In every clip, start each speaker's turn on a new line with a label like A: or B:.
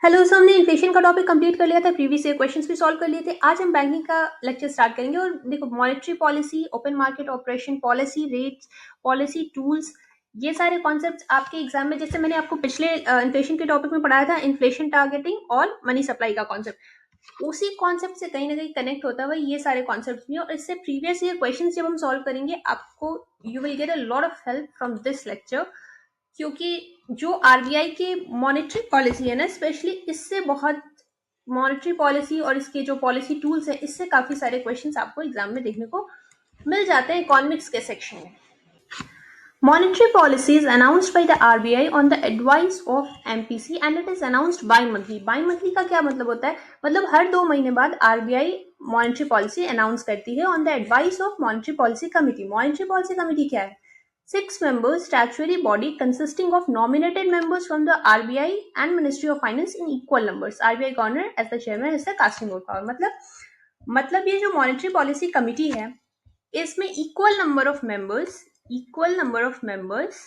A: Hello, सो हमने inflation का topic complete कर लिया था, प्रीवियस ईयर क्वेश्चंस भी सॉल्व कर लिए थे। आज हम बैंकिंग का लेक्चर स्टार्ट करेंगे और देखो, monetary policy, open market operation policy, rates, policy tools, ये सारे कॉन्सेप्ट्स आपके एग्जाम में, जैसे मैंने आपको पिछले इन्फ्लेशन के टॉपिक में पढ़ाया था, इन्फ्लेशन टारगेटिंग और मनी सप्लाई का कॉन्सेप्ट, उसी कॉन्सेप्ट से कहीं ना कहीं कनेक्ट होता हुआ ये सारे कॉन्सेप्ट भी। और इससे प्रीवियस ईयर क्वेश्चन जब हम सॉल्व करेंगे, आपको you will get a lot of help from this lecture, क्योंकि जो आरबीआई की मॉनेटरी पॉलिसी है ना, स्पेशली इससे बहुत मॉनेटरी पॉलिसी और इसके जो पॉलिसी टूल्स है, इससे काफी सारे क्वेश्चंस आपको एग्जाम में देखने को मिल जाते हैं इकोनॉमिक्स के सेक्शन में। Monetary policy is announced by the RBI on the advice of MPC and it is announced bi-monthly. Bi-monthly का क्या मतलब होता है? मतलब हर 2 महीने बाद RBI मॉनेटरी पॉलिसी अनाउंस करती है on the advice of monetary policy committee. Monetary policy committee क्या है? 6 members statutory body consisting of nominated members from the RBI and Ministry of Finance in equal numbers. RBI governor as the chairman is the casting vote power. मतलब ये जो monetary policy committee है, इसमें equal number of members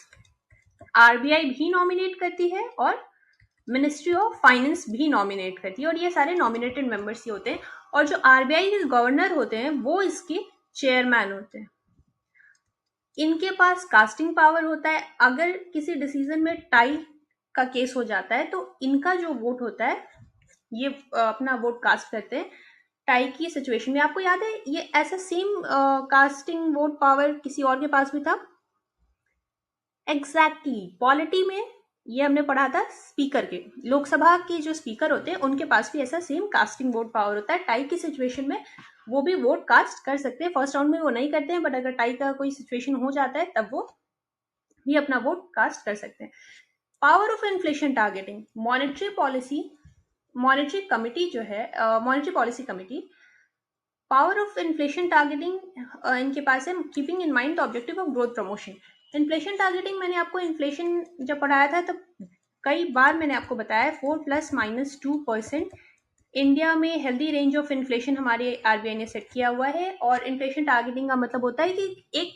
A: RBI भी nominate करती है और ministry of finance भी नॉमिनेट करती है, और ये सारे नॉमिनेटेड मेंबर्स ही होते हैं। और जो आरबीआई के गवर्नर होते हैं वो इसके चेयरमैन होते हैं। इनके पास कास्टिंग पावर होता है। अगर किसी डिसीजन में टाई का केस हो जाता है तो इनका जो वोट होता है, ये अपना वोट कास्ट करते हैं टाई की सिचुएशन में। आपको याद है ये ऐसा सेम कास्टिंग वोट पावर किसी और के पास भी था? एग्जैक्टली पॉलिटी में ये हमने पढ़ा था स्पीकर के, लोकसभा के जो स्पीकर होते हैं उनके पास भी ऐसा सेम कास्टिंग वोट पावर होता है। टाई की सिचुएशन में वो भी वोट कास्ट कर सकते हैं। फर्स्ट राउंड में वो नहीं करते हैं, बट अगर टाई का कोई सिचुएशन हो जाता है तब वो भी अपना वोट कास्ट कर सकते हैं। Power of inflation targeting, monetary committee जो है, monetary policy committee, power of inflation targeting इनके पास है, keeping in mind the objective of growth promotion. Inflation targeting मैंने आपको इन्फ्लेशन जब पढ़ाया था तब कई बार मैंने आपको बताया 4+-2%। इंडिया में हेल्दी रेंज ऑफ इन्फ्लेशन हमारे आरबीआई ने सेट किया हुआ है, और इन्फ्लेशन टारगेटिंग का मतलब होता है कि एक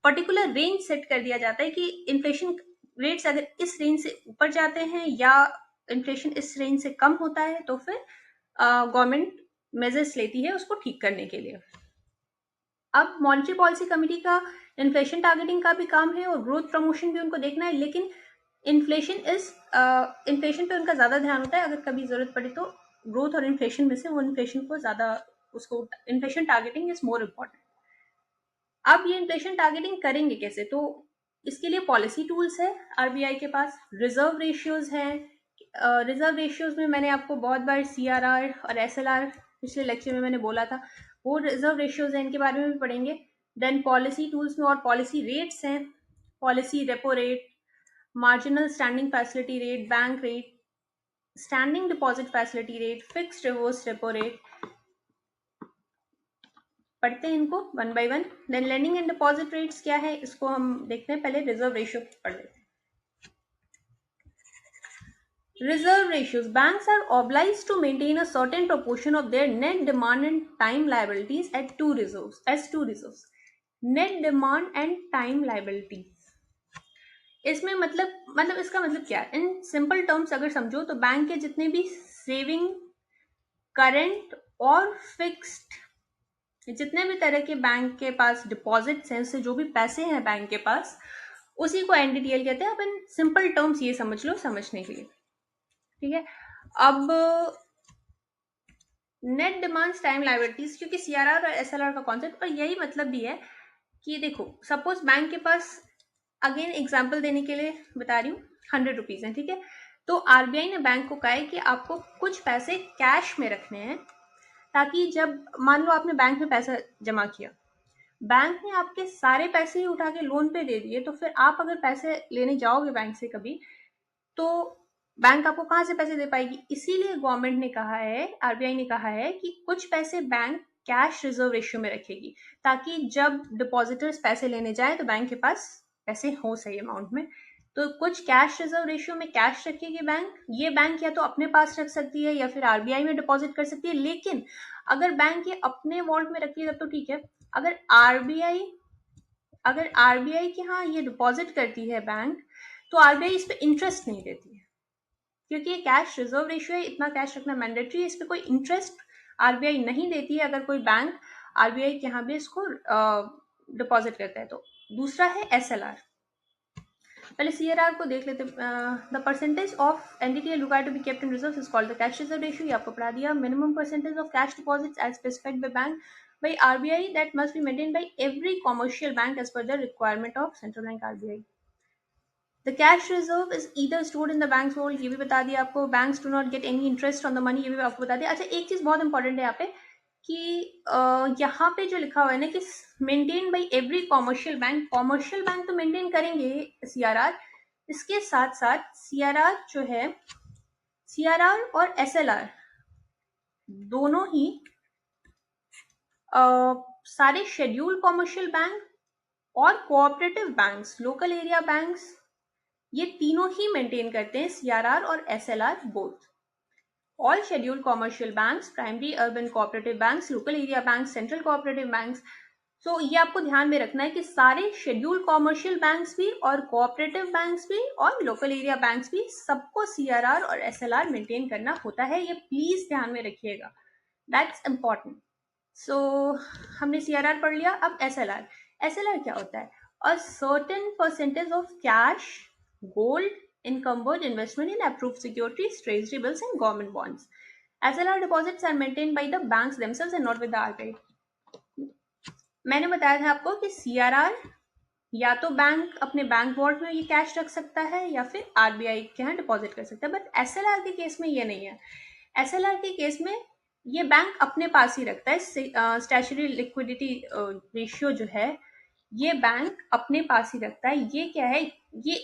A: पर्टिकुलर रेंज सेट कर दिया जाता है कि इन्फ्लेशन रेट्स अगर इस रेंज से ऊपर जाते हैं या इन्फ्लेशन इस रेंज से कम होता है तो फिर गवर्नमेंट मेजर्स लेती है उसको ठीक करने के लिए। अब मॉनेटरी पॉलिसी कमेटी का इन्फ्लेशन टारगेटिंग का भी काम है और ग्रोथ प्रमोशन भी उनको देखना है, लेकिन इन्फ्लेशन पे उनका ज्यादा ध्यान होता है। अगर कभी जरूरत पड़े तो ग्रोथ और इन्फ्लेशन में से वो इन्फ्लेशन को ज्यादा, उसको inflation targeting is more important. अब ये इन्फ्लेशन टारगेटिंग करेंगे कैसे? तो इसके लिए पॉलिसी टूल्स है आरबीआई के पास, रिजर्व रेशियोज है। रिजर्व रेशियोज में मैंने आपको बहुत बार सीआरआर और एसएलआर पिछले लेक्चर में मैंने बोला था, वो रिजर्व रेशियोज है, इनके बारे में भी पढ़ेंगे। देन पॉलिसी टूल्स में और पॉलिसी रेट्स हैं, policy repo rate, marginal standing facility rate, bank rate, standing deposit facility rate, fixed reverse repo rate. पढ़ते हैं इनको one by one. Then lending and deposit rates क्या है इसको हम देखते हैं, पहले रिजर्व रेशियो पढ़ लेते हैं। Reserve ratios. Banks are obliged to maintain a certain proportion of their net demand and time liabilities at two reserves, as two reserves. Net demand and time liabilities. इसमें मतलब इसका मतलब क्या है? इन सिंपल टर्म्स अगर समझो तो bank के जितने भी सेविंग, करंट और फिक्स्ड, जितने भी तरह के बैंक के पास डिपॉजिट्स हैं, उससे जो भी पैसे हैं बैंक के पास, उसी को एनडीटीएल कहते हैं। अब इन सिंपल टर्म्स ये समझ लो समझने के लिए, ठीक है। अब नेट डिमांड्स टाइम लायबिलिटीज, क्योंकि सीआरआर और एसएलआर का कॉन्सेप्ट, और यही मतलब भी है कि देखो सपोज बैंक के पास, अगेन एग्जांपल देने के लिए बता रही हूँ, 100 रुपीज है, ठीक है। तो आरबीआई ने बैंक को कहा है कि आपको कुछ पैसे कैश में रखने हैं, ताकि जब मान लो आपने बैंक में पैसा जमा किया, बैंक ने आपके सारे पैसे ही उठा के लोन पे दे दिए, तो फिर आप अगर पैसे लेने जाओगे बैंक से कभी, तो बैंक आपको कहां से पैसे दे पाएगी? इसीलिए गवर्नमेंट ने कहा है, आरबीआई ने कहा है कि कुछ पैसे बैंक कैश रिजर्व रेशियो में रखेगी, ताकि जब डिपॉजिटर्स पैसे लेने जाए तो बैंक के पास पैसे हो सही अमाउंट में। तो कुछ कैश रिजर्व रेशियो में कैश रखेगी बैंक। ये बैंक या तो अपने पास रख सकती है या फिर आरबीआई में डिपॉजिट कर सकती है, लेकिन अगर बैंक ये अपने वॉल्ट में रखती है तब तो ठीक है। अगर आरबीआई के यहाँ ये डिपॉजिट करती है बैंक, तो आरबीआई इस पे इंटरेस्ट नहीं देती है। क्योंकि ये कैश रिजर्व रेशियो है, इतना कैश रखना मैंडेटरी है, इस पे कोई इंटरेस्ट आरबीआई नहीं देती है अगर कोई बैंक आरबीआई के यहाँ भी इसको डिपॉजिट करता है तो। दूसरा है एसएलआर। पहले सीआरआर को देख लेते हैं। The percentage of NDTL required to be kept in reserve is called the cash reserve ratio, ये आपको पढ़ा दिया। Minimum percentage of cash deposits as specified by bank by RBI that must be maintained by every commercial bank as per the requirement of Central Bank RBI. The cash reserve is either stored in the bank's vault, ये भी बता दिया आपको। Banks do not get any interest on the money, ये भी आपको बता दिया। अच्छा, एक चीज बहुत इंपॉर्टेंट है यहाँ पे कि यहाँ पे जो लिखा हुआ है ना कि maintain by every commercial bank तो मेंटेन करेंगे सीआरआर, इसके साथ साथ सीआरआर जो है, सीआरआर और एसएलआर दोनों ही सारे शेड्यूल्ड कॉमर्शियल बैंक और cooperative banks, local area banks, ये तीनों ही मेंटेन करते हैं सीआरआर और SLR both. All scheduled commercial banks, primary urban cooperative banks, local area banks, central cooperative banks. तो ये आपको ध्यान में रखना है कि सारे शेड्यूल्ड कॉमर्शियल बैंक्स भी और कोऑपरेटिव बैंक्स भी और लोकल एरिया बैंक्स भी, सबको सीआरआर और एसएलआर मेंटेन करना होता है, ये प्लीज ध्यान में रखिएगा, दैट्स इंपॉर्टेंट। सो हमने सीआरआर पढ़ लिया, अब एसएलआर। एसएलआर क्या होता है? A certain percentage of cash, gold, encumbered investment in approved securities, treasury bills and government bonds. SLR deposits are maintained by the banks themselves and not with the RBI. मैंने बताया था आपको कि CRR या तो बैंक अपने bank vault में ये कैश रख सकता है या फिर आरबीआई के यहाँ डिपॉजिट कर सकता है, बट एसएलआर के केस में ये नहीं है। एसएलआर के केस में ये बैंक अपने पास ही रखता है। स्टैट्यूटरी लिक्विडिटी रेशियो जो है ये बैंक अपने पास ही रखता है। ये क्या है, ये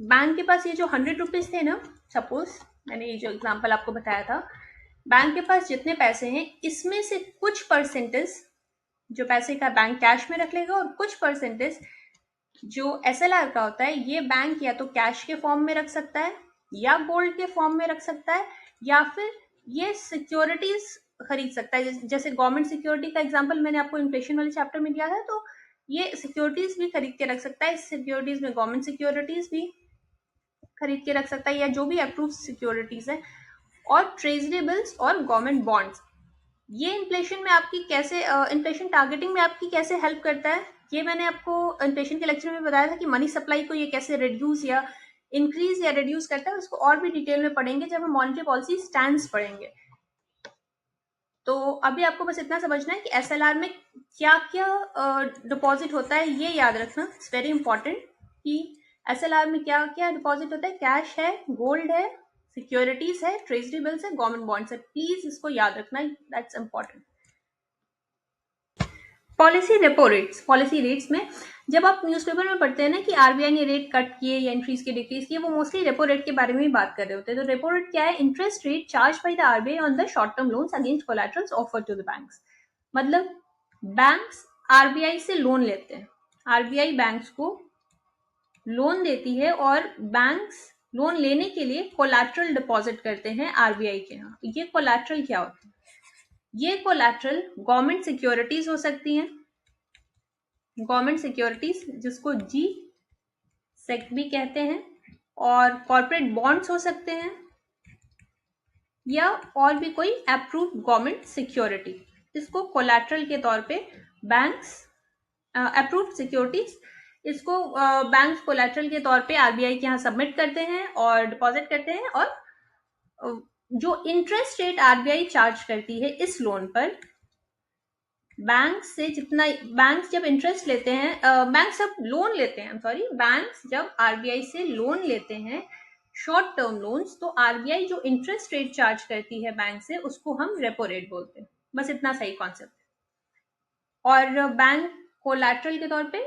A: बैंक के पास ये जो 100 रुपीज थे ना, सपोज मैंने ये जो एग्जांपल आपको बताया था, बैंक के पास जितने पैसे हैं इसमें से कुछ परसेंटेज जो पैसे का बैंक कैश में रख लेगा और कुछ परसेंटेज जो एसएलआर का होता है ये बैंक या तो कैश के फॉर्म में रख सकता है या गोल्ड के फॉर्म में रख सकता है या फिर ये सिक्योरिटीज खरीद सकता है। जैसे गवर्नमेंट सिक्योरिटी का एग्जांपल मैंने आपको इन्फ्लेशन वाले चैप्टर में दिया था, तो ये सिक्योरिटीज भी खरीद के रख सकता है। इस सिक्योरिटीज में गवर्नमेंट सिक्योरिटीज भी खरीद के रख सकता है या जो भी अप्रूव सिक्योरिटीज है, और ट्रेजरी बिल्स और गवर्नमेंट बॉन्ड्स। ये इन्फ्लेशन में आपकी कैसे, इन्फ्लेशन टारगेटिंग में आपकी कैसे हेल्प करता है, ये मैंने आपको इन्फ्लेशन के लेक्चर में बताया था कि मनी सप्लाई को ये कैसे रिड्यूस या इंक्रीज या रिड्यूस करता है। उसको और भी डिटेल में पढ़ेंगे जब हम मॉनेटरी पॉलिसी स्टैंड्स पढ़ेंगे। तो अभी आपको बस इतना समझना है कि एसएलआर में क्या क्या डिपॉजिट होता है, ये याद रखना, इट्स वेरी इंपॉर्टेंट कि एसएलआर में क्या क्या डिपॉजिट होता है। कैश है, गोल्ड है, सिक्योरिटीज है, ट्रेजरी बिल्स है, गवर्नमेंट बॉन्ड्स है, प्लीज इसको याद रखना, that's important. Policy repo rates, policy rates में जब आप न्यूज़पेपर में पढ़ते हैं ना कि आरबीआई ने रेट कट किए या इंक्रीज किए, डिक्रीज किए, वो मोस्टली रेपो रेट के बारे में ही बात कर रहे होते हैं। तो रेपो रेट क्या है? Interest rate charge by the RBI on the short term loans against collaterals offered to the banks. मतलब बैंक्स आरबीआई से लोन लेते हैं, आरबीआई बैंक्स को लोन देती है और बैंक्स लोन लेने के लिए कोलैटरल डिपॉजिट करते हैं आरबीआई के यहाँ। ये कोलैटरल क्या होता है? ये कोलैटरल गवर्नमेंट सिक्योरिटीज हो सकती हैं, गवर्नमेंट सिक्योरिटीज जिसको जी सेक्ट भी कहते हैं, और कॉर्पोरेट बॉन्ड्स हो सकते हैं या और भी कोई अप्रूव्ड गवर्नमेंट सिक्योरिटी। इसको कोलैटरल के तौर पे बैंक्स, अप्रूव्ड सिक्योरिटीज, इसको बैंक्स कोलैटरल के तौर पे आरबीआई के यहाँ सबमिट करते हैं और डिपॉजिट करते हैं, और जो इंटरेस्ट रेट आरबीआई चार्ज करती है इस लोन पर, बैंक से जितना, बैंक जब इंटरेस्ट लेते हैं, बैंक सब लोन लेते हैं, सॉरी, बैंक्स जब आरबीआई से लोन लेते हैं शॉर्ट टर्म लोन्स, तो आरबीआई जो इंटरेस्ट रेट चार्ज करती है बैंक से उसको हम रेपो रेट बोलते हैं। बस इतना सही कॉन्सेप्ट है। और बैंक कोलैटरल के तौर पे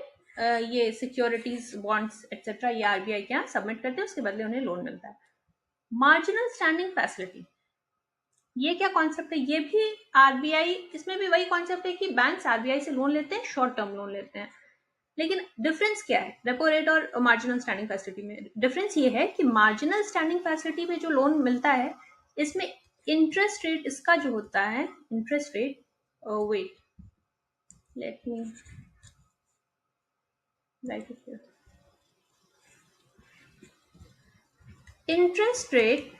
A: ये सिक्योरिटीज, बॉन्ड्स एक्सेट्रा ये आरबीआई के यहाँ सबमिट करते हैं, उसके बदले उन्हें लोन मिलता है। मार्जिनल स्टैंडिंग फैसिलिटी, ये क्या कॉन्सेप्ट है? ये भी आरबीआई, इसमें भी वही कॉन्सेप्ट है कि बैंक्स आरबीआई से लोन लेते हैं, शॉर्ट टर्म लोन लेते हैं। लेकिन डिफरेंस क्या है रेपो रेट और मार्जिनल स्टैंडिंग फैसिलिटी में? डिफरेंस ये है कि मार्जिनल स्टैंडिंग फैसिलिटी में जो लोन मिलता है इसमें इंटरेस्ट रेट इसका जो होता है, interest rate, wait let me write it here, interest rate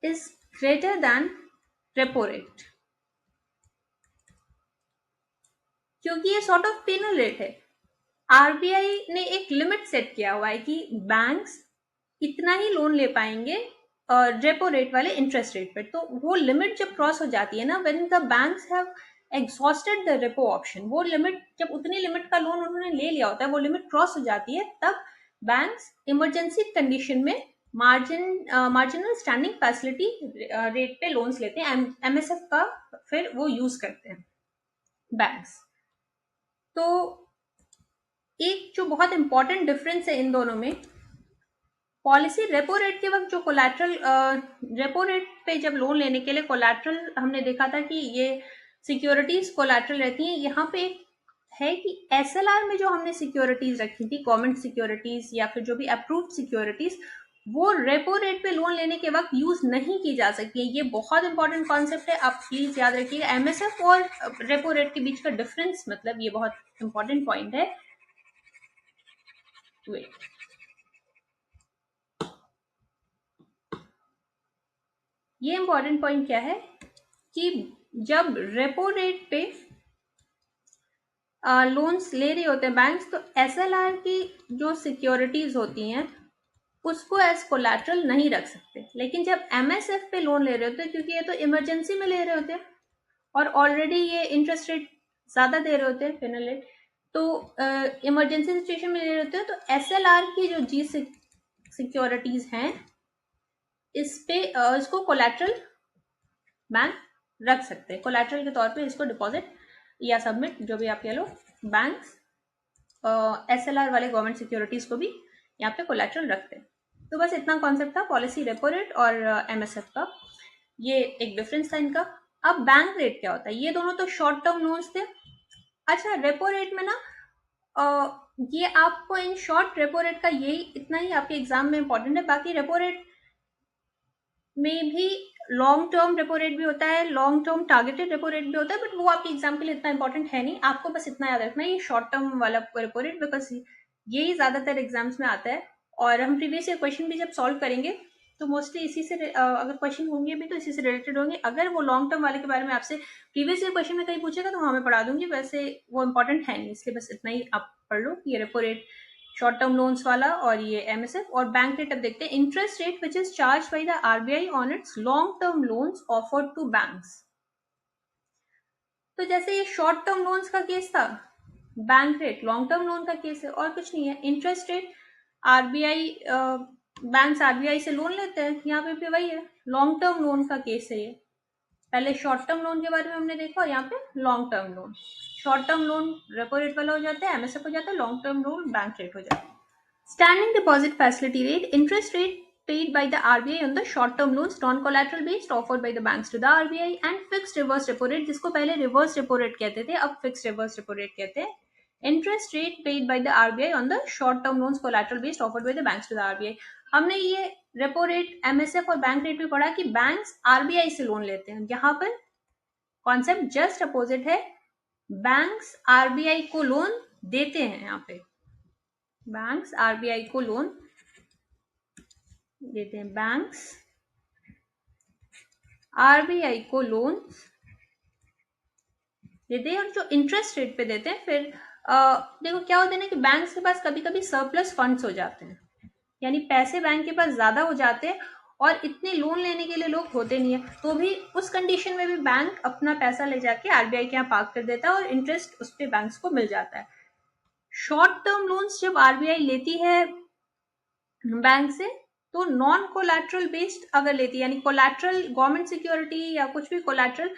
A: is greater than repo rate, क्योंकि ये सॉर्ट ऑफ पेनल रेट है। आरबीआई ने एक लिमिट सेट किया हुआ है कि बैंक्स इतना ही लोन ले पाएंगे रेपो रेट वाले इंटरेस्ट रेट पर। तो वो लिमिट जब क्रॉस हो जाती है ना, when the banks have exhausted the repo option, वो लिमिट जब उतनी लिमिट का लोन उन्होंने ले लिया होता है, वो लिमिट क्रॉस हो जाती है, तब बैंक्स इमरजेंसी कंडीशन में मार्जिनल स्टैंडिंग फैसिलिटी रेट पे लोन्स लेते हैं, एमएसएफ का फिर वो यूज करते हैं बैंक्स। तो एक जो बहुत इंपॉर्टेंट डिफरेंस है इन दोनों में, पॉलिसी रेपो रेट के वक्त जो कोलैटरल, रेपो रेट पे जब लोन लेने के लिए कोलैटरल हमने देखा था कि ये सिक्योरिटीज कोलैटरल रहती हैं। यहाँ पे एक है कि एसएलआर में जो हमने सिक्योरिटीज रखी थी, गवर्नमेंट सिक्योरिटीज या फिर जो भी अप्रूव्ड सिक्योरिटीज, वो रेपो रेट पे लोन लेने के वक्त यूज नहीं की जा सकती है। ये बहुत इंपॉर्टेंट कॉन्सेप्ट है, आप प्लीज याद रखिएगा। एमएसएफ और रेपो रेट के बीच का डिफरेंस, मतलब ये बहुत इंपॉर्टेंट पॉइंट है। वेट, ये इंपॉर्टेंट पॉइंट क्या है कि जब रेपो रेट पे लोन्स ले रहे होते हैं बैंक्स, तो एसएलआर की जो सिक्योरिटीज होती हैं उसको एज कोलैटरल नहीं रख सकते। लेकिन जब एमएसएफ पे लोन ले रहे होते हैं, क्योंकि ये तो इमरजेंसी में ले रहे होते हैं और ऑलरेडी ये इंटरेस्ट रेट ज्यादा दे रहे होते हैं, पेनल रेट, तो इमरजेंसी सिचुएशन में ले रहे होते हैं, तो एसएलआर की जो जी सिक्योरिटीज हैं इस पे इसको कोलैटरल बैंक रख सकते हैं। कोलैटरल के तौर पे इसको डिपॉजिट या सबमिट, जो भी आप कह लो, बैंक्स एसएलआर वाले गवर्नमेंट सिक्योरिटीज को भी यहाँ पे कोलैटरल रखते हैं। तो बस इतना कॉन्सेप्ट था पॉलिसी रेपो रेट और एमएसएफ का, ये एक डिफरेंस था इनका। अब बैंक रेट क्या होता है, ये दोनों तो शॉर्ट टर्म लोन्स थे। अच्छा, रेपो रेट में ना ये आपको इन शॉर्ट रेपो रेट का यही इतना ही आपके एग्जाम में इंपॉर्टेंट है। बाकी रेपो रेट में भी लॉन्ग टर्म रेपो रेट भी होता है, long term targeted repo rate भी होता है, बट वो आपके एग्जाम के लिए इतना इंपॉर्टेंट है नहीं। आपको बस इतना याद रखना है, ये शॉर्ट टर्म वाला रेपो रेट, बिकॉज यही ज्यादातर एग्जाम्स में आता है। और हम प्रीवियस ईयर क्वेश्चन भी जब सॉल्व करेंगे तो मोस्टली इसी से अगर क्वेश्चन होंगे भी तो इसी से रिलेटेड होंगे। अगर वो लॉन्ग टर्म वाले के बारे में आपसे प्रीवियस ईयर क्वेश्चन में कहीं पूछेगा तो मैं पढ़ा दूंगी, वैसे वो इंपॉर्टेंट है नहीं, इसलिए बस इतना ही आप पढ़ लो। ये repo rate short term loans वाला और ये एमएसएफ। और बैंक रेट अब देखते हैं, interest rate which is charge by the RBI on its long term loans offered to banks. तो जैसे ये शॉर्ट टर्म लोन्स का केस था, bank rate long term loan का केस है और कुछ नहीं है। Interest rate RBI, banks RBI से लोन लेते हैं, यहाँ पे भी वही है, लॉन्ग टर्म लोन का केस है ये। पहले शॉर्ट टर्म लोन के बारे में हमने देखा और यहाँ पे long term loan. Short term loan repo rate वाला हो जाता है, एमएसएफ हो जाता है, long term loan bank rate हो जाता है। Standing deposit facility rate, interest rate paid by the RBI on the short-term loans, non-collateral based, offered by the banks to the RBI, and fixed reverse repo rate, जिसको पहले reverse repo rate कहते थे, अब fixed reverse repo rate कहते हैं। Interest rate paid by the RBI on the short-term loans, collateral based, offered by the banks to the RBI। हमने ये repo rate, MSF और बैंक रेट भी पढ़ा कि बैंक्स आरबीआई से लोन लेते हैं। यहाँ पर कॉन्सेप्ट जस्ट अपोजिट है, बैंक्स आरबीआई को लोन देते हैं। यहाँ पे बैंक्स आरबीआई को लोन देते हैं, बैंक्स आरबीआई को लोन देते हैं और जो इंटरेस्ट रेट पे देते हैं। फिर देखो क्या होता है ना कि बैंक्स के पास कभी कभी सरप्लस फंड्स हो जाते हैं, यानी पैसे बैंक के पास ज्यादा हो जाते हैं और इतने लोन लेने के लिए लोग होते नहीं है, तो भी उस कंडीशन में भी बैंक अपना पैसा ले जाके आरबीआई के यहाँ पार्क कर देता है और इंटरेस्ट उस पर बैंक्स को मिल जाता है। शॉर्ट टर्म लोन्स जब आरबीआई लेती है बैंक से, तो नॉन कोलैटरल बेस्ड अगर लेती है, यानी कोलैटरल गवर्नमेंट सिक्योरिटी या कुछ भी कोलैटरल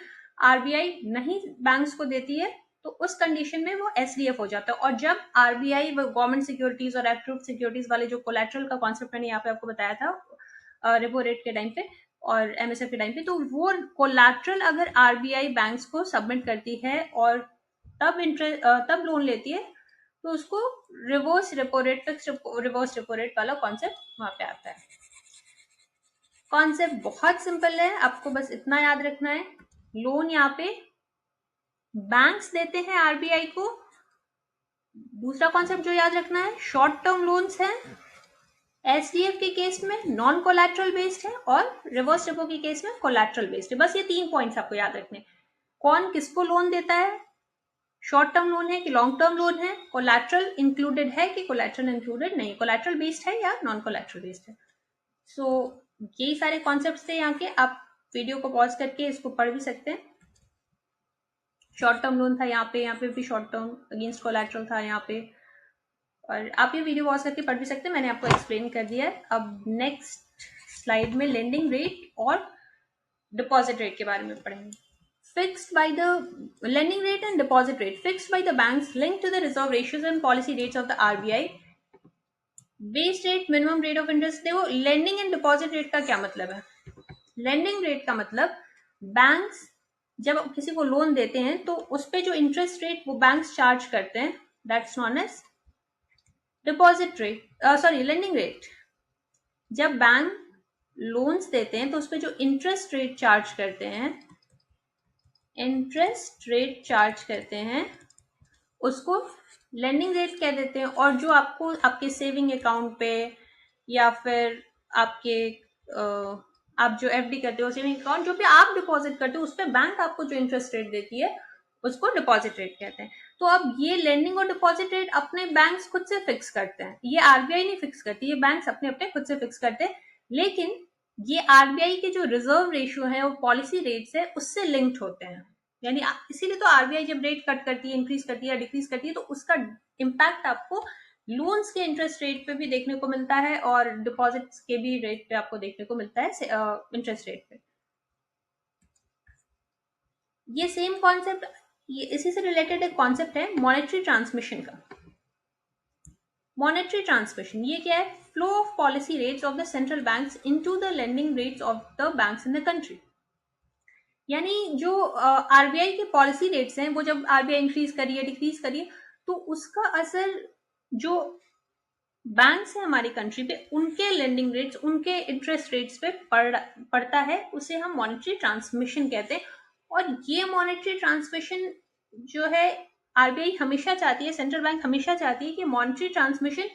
A: आरबीआई नहीं बैंक्स को देती है, तो उस कंडीशन में वो एसडीएफ हो जाता है। और जब आरबीआई गवर्नमेंट सिक्योरिटीज और अप्रूव्ड सिक्योरिटीज वाले जो कोलैटरल का कॉन्सेप्ट मैंने यहाँ पे आपको बताया था रेपो रेट के टाइम पे और एमएसएफ के टाइम पे, तो वो कोलैटरल अगर आरबीआई बैंक्स को सबमिट करती है और तब लोन लेती है, तो उसको reverse repo rate, fix reverse repo rate वाला कॉन्सेप्ट वहां पे आता है। कॉन्सेप्ट बहुत सिंपल है, आपको बस इतना याद रखना है, लोन यहाँ पे बैंक्स देते हैं आरबीआई को। दूसरा कॉन्सेप्ट जो याद रखना है, शॉर्ट टर्म लोन्स है एसडीएफ के केस में नॉन कोलैटरल बेस्ड है और रिवर्स रेपो के केस में कोलैटरल बेस्ड है। बस ये 3 पॉइंट्स आपको याद रखने। कौन किसको लोन देता है, शॉर्ट टर्म लोन है कि लॉन्ग टर्म लोन है, कोलैटरल इंक्लूडेड है कि कोलैटरल इंक्लूडेड नहीं, कोलैटरल बेस्ड है या नॉन कोलैटरल बेस्ड है। सो यही सारे कॉन्सेप्ट्स थे यहाँ के। आप वीडियो को पॉज करके इसको पढ़ भी सकते हैं। शॉर्ट टर्म लोन था यहाँ पे भी शॉर्ट टर्म अगेंस्ट कोलैटरल था यहाँ पे, और आप ये वीडियो वॉच करके पढ़ भी सकते हैं, मैंने आपको एक्सप्लेन कर दिया है। अब नेक्स्ट स्लाइड में लेंडिंग रेट और डिपॉजिट रेट के बारे में पढ़ेंगे। Fixed by the lending rate and deposit rate fixed by the banks linked to the reserve ratios and policy rates of the RBI. Base rate, minimum rate of interest। देखो lending and deposit rate का क्या मतलब है। lending rate का मतलब banks जब किसी को लोन देते हैं तो उस पे जो इंटरेस्ट रेट वो बैंक्स चार्ज करते हैं, that's known as deposit rate, sorry lending rate. जब बैंक लोन्स देते हैं तो उस पे जो इंटरेस्ट रेट चार्ज करते हैं उसको लेंडिंग रेट कह देते हैं। और जो आपको आपके सेविंग अकाउंट पे या फिर आपके आप जो एफडी करते हो सेविंग अकाउंट जो भी आप डिपॉजिट करते हो उस पर बैंक आपको जो इंटरेस्ट रेट देती है उसको डिपॉजिट रेट कहते हैं। तो अब ये लेंडिंग और डिपॉजिट रेट अपने बैंक्स खुद से फिक्स करते हैं, ये आरबीआई नहीं फिक्स करती, ये बैंक्स अपने अपने खुद से फिक्स करते हैं। लेकिन ये आरबीआई के जो रिजर्व रेशियो है और पॉलिसी रेट्स है उससे लिंक्ड होते हैं। यानी इसीलिए तो आरबीआई जब रेट कट करती है, इंक्रीज करती है या डिक्रीज करती है तो उसका इम्पैक्ट आपको लोन्स के इंटरेस्ट रेट पे भी देखने को मिलता है और डिपॉजिट्स के भी रेट पे आपको देखने को मिलता है, इंटरेस्ट रेट पे। ये सेम कॉन्सेप्ट, ये इसी से रिलेटेड एक कॉन्सेप्ट है मॉनेटरी ट्रांसमिशन का। मॉनेटरी ट्रांसमिशन ये क्या है, flow of policy rates of the central banks into the lending rates of the banks in the country. यानी जो आरबीआई के पॉलिसी रेट्स हैं वो जब आरबीआई इंक्रीज करिए डिक्रीज करिए तो उसका असर जो बैंक्स है हमारी कंट्री पे उनके लेंडिंग रेट्स उनके इंटरेस्ट रेट्स पे पड़ता है, उसे हम मॉनेटरी ट्रांसमिशन कहते हैं। और ये मॉनेटरी ट्रांसमिशन जो है आरबीआई हमेशा चाहती है, सेंट्रल बैंक हमेशा चाहती है कि मॉनेटरी ट्रांसमिशन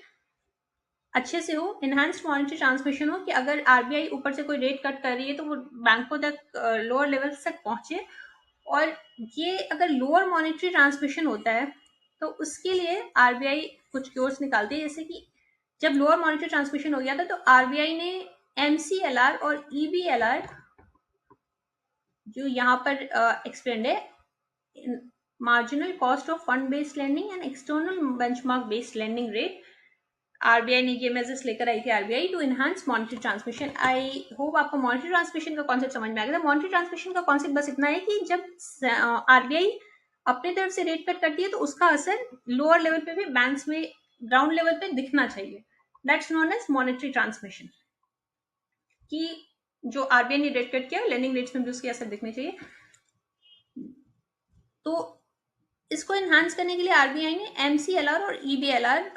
A: अच्छे से हो, इनहांस्ड मॉनेटरी ट्रांसमिशन हो, कि अगर आरबीआई ऊपर से कोई रेट कट कर रही है तो वो बैंकों तक लोअर लेवल तक पहुंचे। और ये अगर लोअर मॉनेटरी ट्रांसमिशन होता है तो उसके लिए आरबीआई कुछ क्योर्स निकालती है। जैसे कि जब लोअर मॉनेटरी ट्रांसमिशन हो गया था तो आरबीआई ने एमसीएलआर और ईबीएलआर जो यहाँ पर एक्सप्लेन्ड है, marginal cost of fund based lending and external benchmark based lending rate, RBI ने ये मेजर्स लेकर आई थी RBI to enhance monetary transmission. I hope आपको मॉनेटरी ट्रांसमिशन का कॉन्सेप्ट समझ में आ गया था। मॉनेटरी ट्रांसमिशन का कॉन्सेप्ट बस इतना है कि जब आरबीआई अपनी तरफ से रेट कट करती है तो उसका असर लोअर लेवल पे भी बैंक्स में ग्राउंड लेवल पे दिखना चाहिए, that's known as monetary transmission. कि जो आरबीआई ने रेट कट किया लेंडिंग रेट्स में भी उसके असर दिखने चाहिए। तो इसको एनहांस करने के लिए आरबीआई ने एमसीएलआर और ईबीएलआर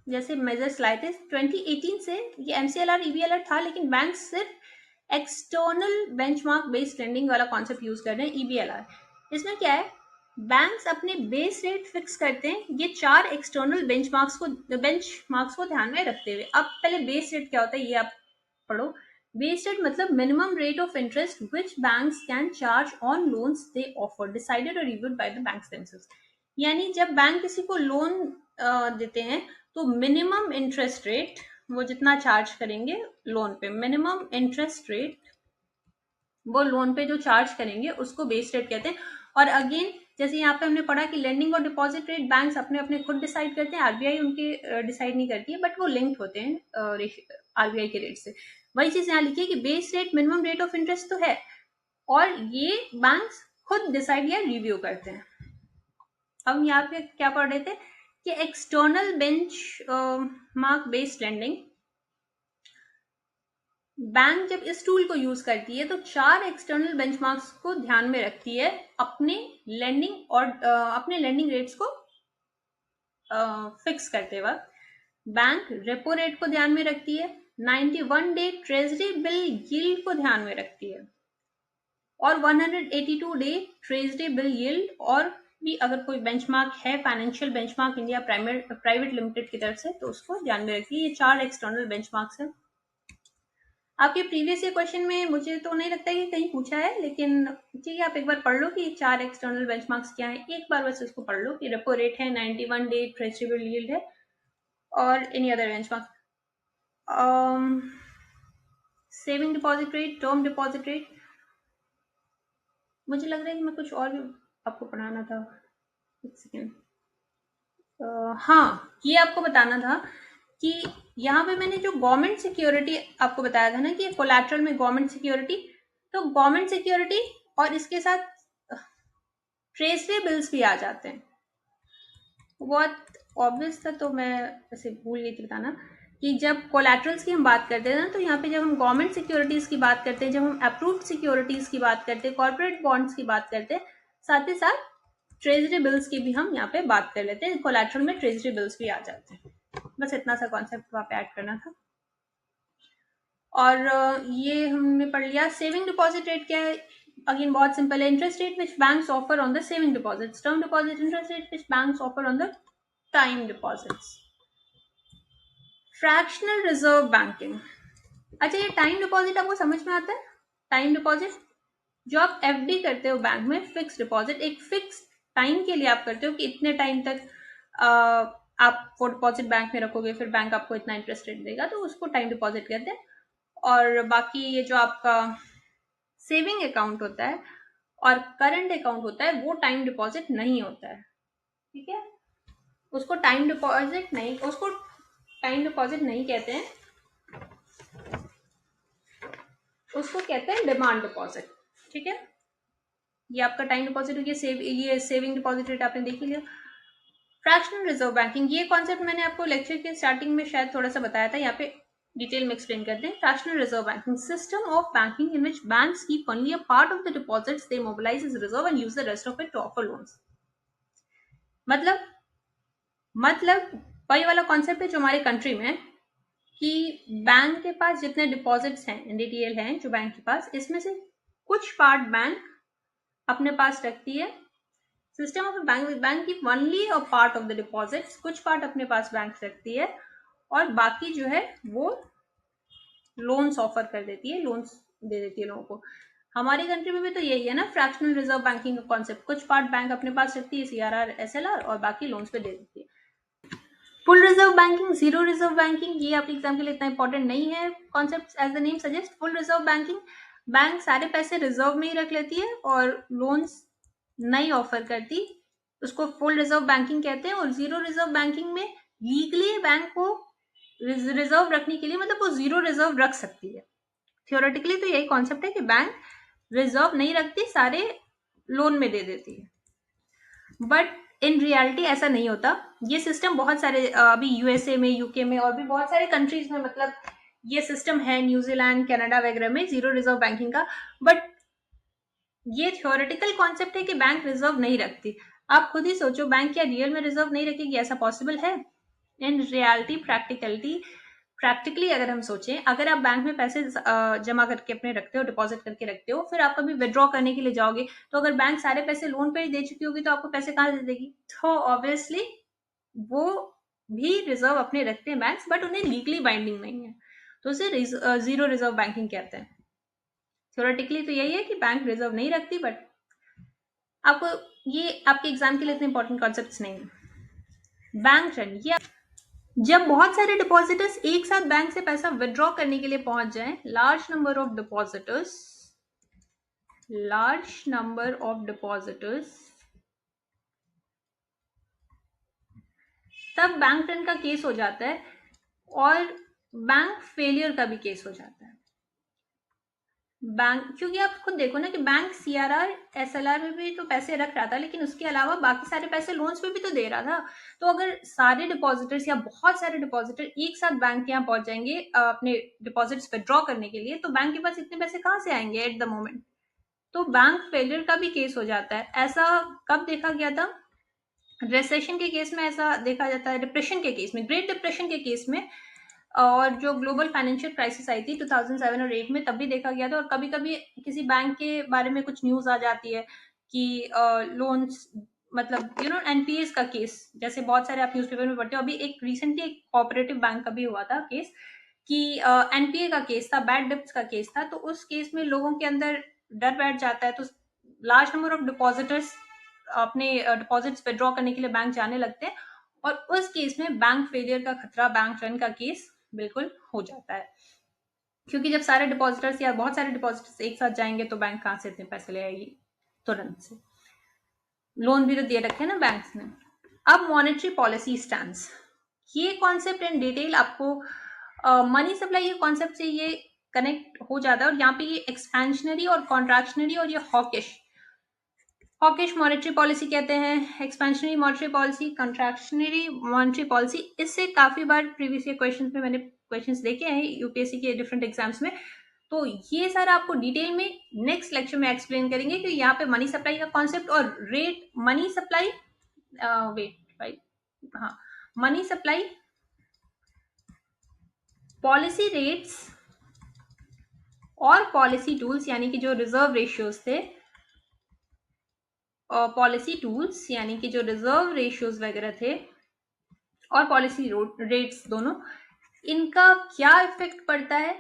A: जैसे मेजर्स लाए थे। 2018 से ये एमसीएलआर ईबीएलआर था, लेकिन बैंक सिर्फ एक्सटर्नल बेंचमार्क बेस्ड लेंडिंग वाला कॉन्सेप्ट यूज कर रहे हैं, ईबीएलआर। इसमें क्या है, बैंक्स अपने बेस रेट फिक्स करते हैं ये 4 एक्सटर्नल बेंचमार्क्स को ध्यान में रखते हुए। अब पहले बेस रेट क्या होता है ये आप पढ़ो। बेस रेट मतलब minimum rate of interest which banks can charge on loans they offer decided और reviewed by the banks themselves. यानी जब बैंक किसी को लोन देते हैं तो मिनिमम इंटरेस्ट रेट वो जितना चार्ज करेंगे लोन पे, मिनिमम इंटरेस्ट रेट वो लोन पे जो चार्ज करेंगे उसको बेस रेट कहते हैं। और अगेन जैसे यहाँ पे हमने पढ़ा कि लेंडिंग और डिपॉजिट रेट बैंक्स अपने अपने खुद डिसाइड करते हैं, आरबीआई उनके डिसाइड नहीं करती है, बट वो लिंक्ड होते हैं आरबीआई के रेट से। वही चीज यहाँ लिखी है कि base rate minimum rate of interest तो है और ये बैंक्स खुद डिसाइड या रिव्यू करते हैं। अब यहाँ पे क्या पढ़ रहे थे कि external bench mark based lending, bank जब इस टूल को यूज करती है तो 4 एक्सटर्नल बेंचमार्क्स को ध्यान में रखती है अपने लेंडिंग और अपने लेंडिंग रेट्स को फिक्स करते वक्त। बैंक रेपो रेट को ध्यान में रखती है, 91 डे ट्रेजरी बिल यील्ड को ध्यान में रखती है और 182 डे ट्रेजरी बिल यील्ड और भी अगर कोई बेंचमार्क है financial benchmark India private limited की तरफ से, तो उसको ध्यान में रखिए। ये 4 एक्सटर्नल बेंचमार्क्स हैं। आपके प्रीवियस ईयर क्वेश्चन में मुझे तो नहीं लगता कि कहीं पूछा है, लेकिन ठीक है, आप एक बार पढ़ लो कि 4 एक्सटर्नल बेंचमार्क्स क्या है। एक बार बस इसको पढ़ लो कि रेपो रेट है, 91 डे ट्रेजरेबल यील्ड है, और any other benchmark, saving deposit rate, term deposit rate. मुझे लग रहा है कि मैं कुछ और भी आपको पढ़ाना था। एक सेकेंड। हाँ, ये आपको बताना था कि यहाँ पे मैंने जो गवर्नमेंट सिक्योरिटी आपको बताया था ना कि कोलैटरल में गवर्नमेंट सिक्योरिटी, तो गवर्नमेंट सिक्योरिटी और इसके साथ ट्रेजरी बिल्स भी आ जाते हैं। बहुत ऑब्वियस था, तो मैं ऐसे भूल गई थी बताना कि जब कोलैटरल्स की हम बात करते हैं ना, तो यहाँ पे जब हम गवर्नमेंट सिक्योरिटीज की बात करते हैं, जब हम अप्रूव्ड सिक्योरिटीज की बात करते हैं, कॉर्पोरेट बॉन्ड्स की बात करते हैं, साथ ही साथ ट्रेजरी बिल्स की भी हम यहाँ पे बात कर लेते हैं। कोलैटरल में ट्रेजरी बिल्स भी आ जाते हैं। बस इतना सा कॉन्सेप्ट वहाँ पे ऐड करना था। और ये हमने पढ़ लिया। सेविंग डिपॉजिट रेट क्या है? अगेन बहुत सिंपल है। Interest rate which banks offer on the saving deposits. Term deposit interest rate which banks offer on the time deposits. Fractional reserve banking. अच्छा, ये टाइम डिपॉजिट आपको समझ में आता है? टाइम डिपॉजिट जो आप एफडी करते हो बैंक में, फिक्स डिपॉजिट, एक फिक्स टाइम के लिए आप करते हो कि इतने टाइम तक आप वो डिपॉजिट बैंक में रखोगे, फिर बैंक आपको इतना इंटरेस्ट रेट देगा, तो उसको टाइम डिपॉजिट कहते हैं। और बाकी ये जो आपका सेविंग अकाउंट होता है और करंट अकाउंट होता है, वो टाइम डिपॉजिट नहीं होता है। ठीक है, उसको टाइम डिपॉजिट नहीं कहते हैं, उसको कहते हैं डिमांड डिपॉजिट। ठीक है, ये आपका टाइम डिपॉजिट हो गया। ये सेविंग डिपॉजिट रेट आपने देख ही लिया। फ्रैक्शनल रिजर्व बैंकिंग, ये कॉन्सेप्ट मैंने आपको लेक्चर के स्टार्टिंग में शायद थोड़ा सा बताया था, यहाँ पे डिटेल में एक्सप्लेन करते हैं। Fractional reserve banking, system of banking in which banks keep only a part of the deposits they mobilize as reserve and use the rest of it to offer loans. मतलब वही वाला concept है जो हमारे country में है कि bank के पास जितने डिपॉजिट्स हैं, एनडीटीएल हैं जो बैंक के पास, इसमें से कुछ पार्ट बैंक अपने पास रखती है। सिस्टम ऑफ बैंक की only a part of the deposits, कुछ पार्ट अपने पास बैंक रखती है और बाकी जो है वो लोन्स ऑफर कर देती है, लोन्स दे देती है लोगों को। हमारी कंट्री में भी तो यही है ना, फ्रैक्शनल रिजर्व बैंकिंग का कॉन्सेप्ट। कुछ पार्ट बैंक अपने पास रखती है, सीआरआर, एसएलआर, और बाकी लोन्स पे दे देती है। Full reserve banking, zero reserve banking, ये आपके एग्जाम के लिए इतना इंपॉर्टेंट नहीं है concept. As the name suggest, full reserve banking, bank सारे पैसे रिजर्व में ही रख लेती है और लोन्स नहीं ऑफर करती, उसको फुल रिजर्व बैंकिंग कहते हैं। और जीरो रिजर्व बैंकिंग में लीगली बैंक को रिजर्व रखने के लिए, मतलब वो जीरो रिजर्व रख सकती है। थियोरेटिकली तो यही कॉन्सेप्ट है कि बैंक रिजर्व नहीं रखती, सारे लोन में दे देती है, बट इन रियलिटी ऐसा नहीं होता। ये सिस्टम बहुत सारे अभी यूएसए में, यूके में और भी बहुत सारे कंट्रीज में, मतलब ये सिस्टम है, न्यूजीलैंड, कनाडा वगैरह में, जीरो रिजर्व बैंकिंग का। बट ये थियोरेटिकल कॉन्सेप्ट है कि बैंक रिजर्व नहीं रखती। आप खुद ही सोचो, बैंक क्या रियल में रिजर्व नहीं रखेगी? ऐसा पॉसिबल है? इन रियलिटी, प्रैक्टिकली अगर हम सोचें, अगर आप बैंक में पैसे जमा करके अपने रखते हो, डिपॉजिट करके रखते हो, फिर आप कभी विड्रॉ करने के लिए जाओगे, तो अगर बैंक सारे पैसे लोन पे ही दे चुकी होगी, तो आपको पैसे कहाँ से दे देगी? तो ऑब्वियसली वो भी रिजर्व अपने रखते हैं बैंक्स, बट उन्हें लीगली बाइंडिंग नहीं है, तो उसे जीरो रिजर्व बैंकिंग कहते हैं। थ्योरेटिकली तो यही है कि बैंक रिजर्व नहीं रखती, बट आपको ये आपके एग्जाम के लिए इतने इंपॉर्टेंट कॉन्सेप्ट्स नहीं है। बैंक रन, ये जब बहुत सारे डिपॉजिटर्स एक साथ बैंक से पैसा विड्रॉ करने के लिए पहुंच जाएं, लार्ज नंबर ऑफ डिपॉजिटर्स, तब बैंक रन का केस हो जाता है और बैंक फेलियर का भी केस हो जाता है। बैंक, क्योंकि आप खुद देखो ना कि बैंक सीआरआर, एसएलआर में भी तो पैसे रख रहा था, लेकिन उसके अलावा बाकी सारे पैसे लोन्स पे भी तो दे रहा था। तो अगर सारे डिपॉजिटर्स या बहुत सारे डिपॉजिटर एक साथ बैंक के यहाँ पहुंच जाएंगे अपने डिपॉजिट्स विड्रॉ करने के लिए, तो बैंक के पास इतने पैसे कहाँ से आएंगे एट द मोमेंट? तो बैंक फेलियर का भी केस हो जाता है। ऐसा कब देखा गया था? रिसेशन के केस में ऐसा देखा जाता है, डिप्रेशन के केस में, ग्रेट डिप्रेशन के केस में, और जो ग्लोबल फाइनेंशियल क्राइसिस आई थी 2007 और 8 में, तब भी देखा गया था। और कभी कभी किसी बैंक के बारे में कुछ न्यूज आ जाती है कि लोन्स मतलब एनपीएस का केस, जैसे बहुत सारे आप न्यूज़पेपर में पढ़ते हो, अभी एक रिसेंटली एक कोऑपरेटिव बैंक का भी हुआ था केस कि एनपीए का केस था, बैड डेब्ट्स का केस था। तो उस केस में लोगों के अंदर डर बैठ जाता है, तो लार्ज नंबर ऑफ डिपॉजिटर्स अपने डिपॉजिट्स विड्रॉ करने के लिए बैंक जाने लगते हैं, और उस केस में बैंक फेलियर का खतरा, बैंक रन का केस बिल्कुल हो जाता है। क्योंकि जब सारे डिपॉजिटर्स या बहुत सारे डिपॉजिटर्स एक साथ जाएंगे तो बैंक कहाँ से इतने पैसे ले आएगी तुरंत से, लोन भी तो दे रखे हैं ना बैंक्स ने। अब मॉनेटरी पॉलिसी स्टैंड्स, ये कॉन्सेप्ट इन डिटेल आपको मनी सप्लाई ये कॉन्सेप्ट से ये कनेक्ट हो जाता है, और यहाँ पे ये एक्सपेंशनरी और कॉन्ट्रैक्शनरी और ये हॉकिश मॉनेटरी पॉलिसी कहते हैं, expansionary monetary policy, contractionary monetary policy. इससे काफी बार प्रीवियस ईयर क्वेश्चंस में मैंने क्वेश्चंस देखे हैं यूपीएससी के डिफरेंट एग्जाम्स में। तो ये सारा आपको डिटेल में नेक्स्ट लेक्चर में एक्सप्लेन करेंगे कि यहाँ पे मनी सप्लाई का कॉन्सेप्ट और रेट, मनी सप्लाई हाँ, मनी सप्लाई, पॉलिसी रेट्स और पॉलिसी टूल्स यानी कि जो रिजर्व रेशियोज थे, और पॉलिसी टूल्स यानी कि जो रिजर्व रेशियोज वगैरह थे, और पॉलिसी रेट्स दोनों, इनका क्या इफेक्ट पड़ता है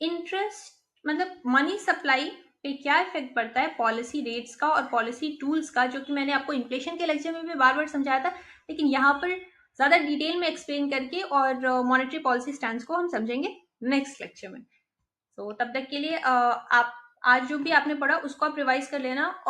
A: इंटरेस्ट, मतलब मनी सप्लाई पे क्या इफेक्ट पड़ता है पॉलिसी रेट्स का और पॉलिसी टूल्स का, जो कि मैंने आपको इन्फ्लेशन के लेक्चर में भी बार बार समझाया था, लेकिन यहाँ पर ज्यादा डिटेल में एक्सप्लेन करके और मॉनेटरी पॉलिसी स्टैंड्स को हम समझेंगे नेक्स्ट लेक्चर में। तो तब तक के लिए आप आज जो भी आपने पढ़ा उसको आप रिवाइज कर लेना।